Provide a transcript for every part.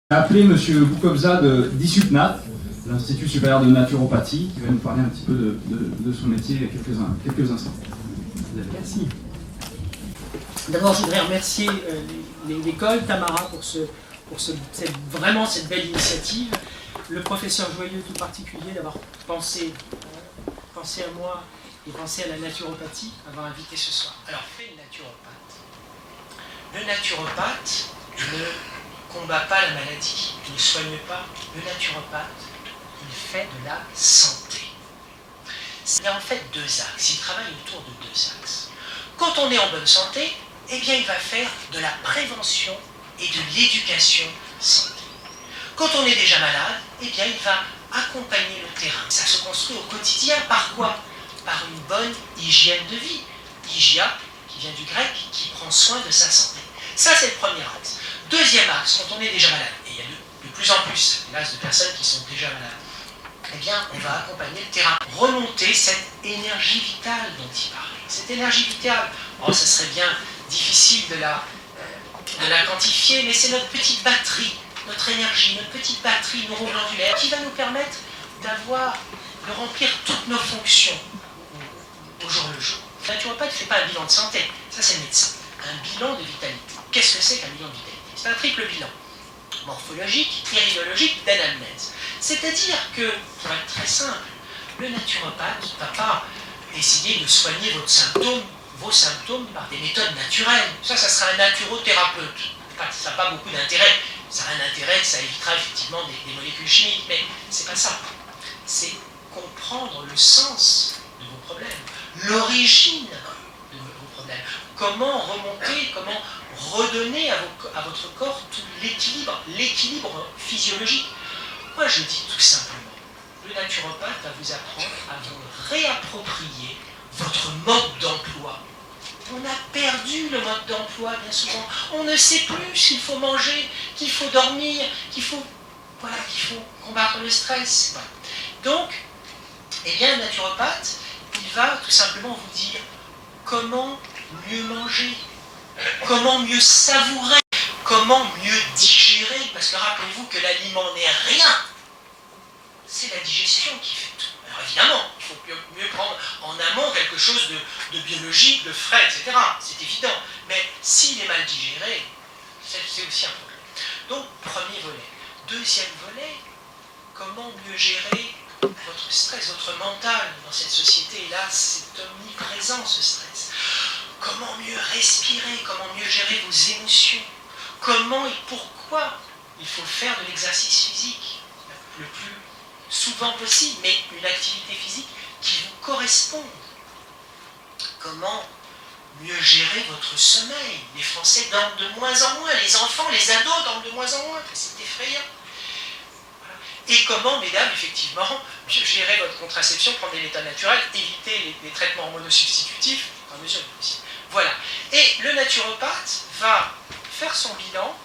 Appelé M. Boukobza d'ISUPNAT, l'Institut supérieur de naturopathie, qui va nous parler un petit peu de son métier il y a quelques instants. Merci. D'abord, je voudrais remercier l'école, Tamara, pour vraiment cette belle initiative. Le professeur Joyeux tout particulier d'avoir pensé à moi et pensé à la naturopathie, avoir invité ce soir. Alors, fait le naturopathe. Le naturopathe ne combat pas la maladie, il ne soigne pas. Le naturopathe, il fait de la santé. Il y a en fait deux axes, il travaille autour de deux axes. Quand on est en bonne santé, eh bien il va faire de la prévention et de l'éducation santé. Quand on est déjà malade, eh bien il va accompagner le terrain. Ça se construit au quotidien par quoi? Par une bonne hygiène de vie. Hygia, qui vient du grec, qui prend soin de sa santé. Ça c'est le premier axe. Deuxième axe, quand on est déjà malade, et il y a de plus en plus, hélas, de personnes qui sont déjà malades, eh bien, on va accompagner le terrain, remonter cette énergie vitale dont il parlait. Cette énergie vitale, oh, ça serait bien difficile de la quantifier, mais c'est notre petite batterie, notre énergie, notre petite batterie neuroglandulaire qui va nous permettre de remplir toutes nos fonctions au jour le jour. Le naturopathe ne fait pas un bilan de santé, ça c'est le médecin. Un bilan de vitalité. Qu'est-ce que c'est qu'un bilan de vitalité? C'est un triple bilan. Morphologique, iridologique, d'anamnèse. C'est-à-dire que, pour être très simple, le naturopathe ne va pas essayer de soigner vos symptômes par des méthodes naturelles. Ça sera un naturothérapeute. Ça n'a pas beaucoup d'intérêt. Ça a un intérêt, ça évitera effectivement des molécules chimiques, mais c'est pas ça. C'est comprendre le sens de vos problèmes, l'origine de vos problèmes. Comment remonter, comment redonner à votre corps tout l'équilibre physiologique. Moi je dis tout simplement, le naturopathe va vous apprendre à vous réapproprier votre mode d'emploi. On a perdu le mode d'emploi bien souvent. On ne sait plus qu'il faut manger, qu'il faut dormir, qu'il faut combattre le stress. Voilà. Donc, eh bien, le naturopathe, il va tout simplement vous dire comment mieux manger, comment mieux savourer, comment mieux digérer, parce que rappelez-vous que l'aliment n'est rien, c'est la digestion qui fait tout. Alors évidemment, il faut mieux prendre en amont quelque chose de biologique, de frais, etc. C'est évident. Mais s'il est mal digéré, c'est aussi un problème. Donc, premier volet. Deuxième volet, comment mieux gérer votre stress, votre mental dans cette société. Et là, c'est omniprésent ce stress. Comment mieux respirer, comment mieux gérer vos émotions, comment et pourquoi il faut faire de l'exercice physique le plus souvent possible, mais une activité physique qui vous corresponde. Comment mieux gérer votre sommeil. Les Français dorment de moins en moins, les enfants, les ados dorment de moins en moins, c'est effrayant. Voilà. Et comment, mesdames, effectivement, mieux gérer votre contraception, prendre des méthodes naturelles, éviter les traitements hormonosubstitutifs, à mesure du possible. Voilà. Et le naturopathe va faire son bilan,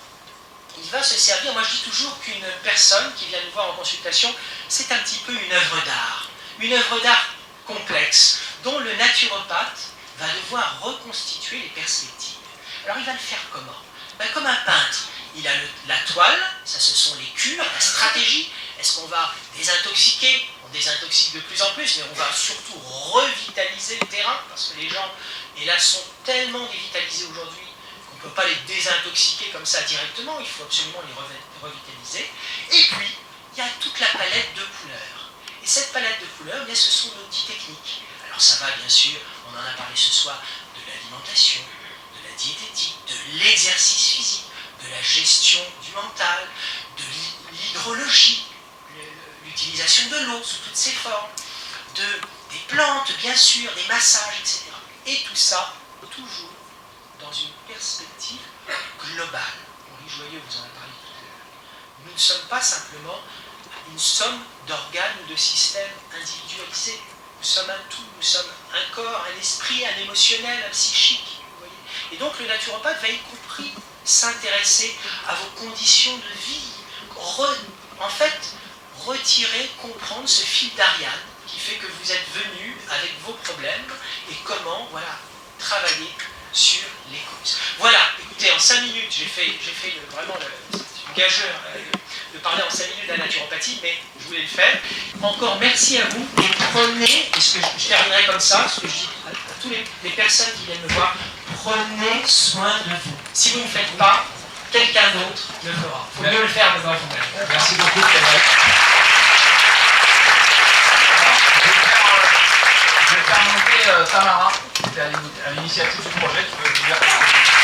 il va se servir, moi je dis toujours qu'une personne qui vient nous voir en consultation, c'est un petit peu une œuvre d'art. Une œuvre d'art complexe, dont le naturopathe va devoir reconstituer les perspectives. Alors il va le faire comment? Ben, comme un peintre. Il a la toile, ça ce sont les cures, la stratégie. Est-ce qu'on va désintoxiquer? On désintoxique de plus en plus, mais on va surtout revitaliser le terrain, parce que les gens, hélas, sont tellement dévitalisés aujourd'hui qu'on ne peut pas les désintoxiquer comme ça directement, il faut absolument les revitaliser. Et puis, il y a toute la palette de couleurs. Et cette palette de couleurs, bien, ce sont nos 10 techniques. Alors ça va, bien sûr, on en a parlé ce soir, de l'alimentation, de la diététique, de l'exercice physique, de la gestion du mental, de l'hydrologie, l'utilisation de l'eau sous toutes ses formes, des plantes, bien sûr, des massages, etc. Et tout ça, toujours dans une perspective globale. Henri Joyeux vous en a parlé tout à l'heure. Nous ne sommes pas simplement une somme d'organes ou de systèmes individualisés. Nous sommes un tout, nous sommes un corps, un esprit, un émotionnel, un psychique. Vous voyez. Et donc le naturopathe va y compris s'intéresser à vos conditions de vie. En fait, retirer, comprendre ce fil d'Ariane qui fait que vous êtes venu avec vos problèmes et comment, voilà, travailler sur les causes. Voilà, écoutez, en 5 minutes, j'ai fait vraiment le gageur parler en 5 minutes de la naturopathie, mais je voulais le faire. Encore merci à vous, et prenez, et je terminerai comme ça, ce que je dis à toutes les personnes qui viennent me voir, prenez soin de vous. Si vous ne le faites pas, quelqu'un d'autre le fera. Il faut mieux le faire devant vous-même. Merci beaucoup, Frédéric. Je vais faire monter Tamara, qui était à l'initiative du projet, qui peut vous dire.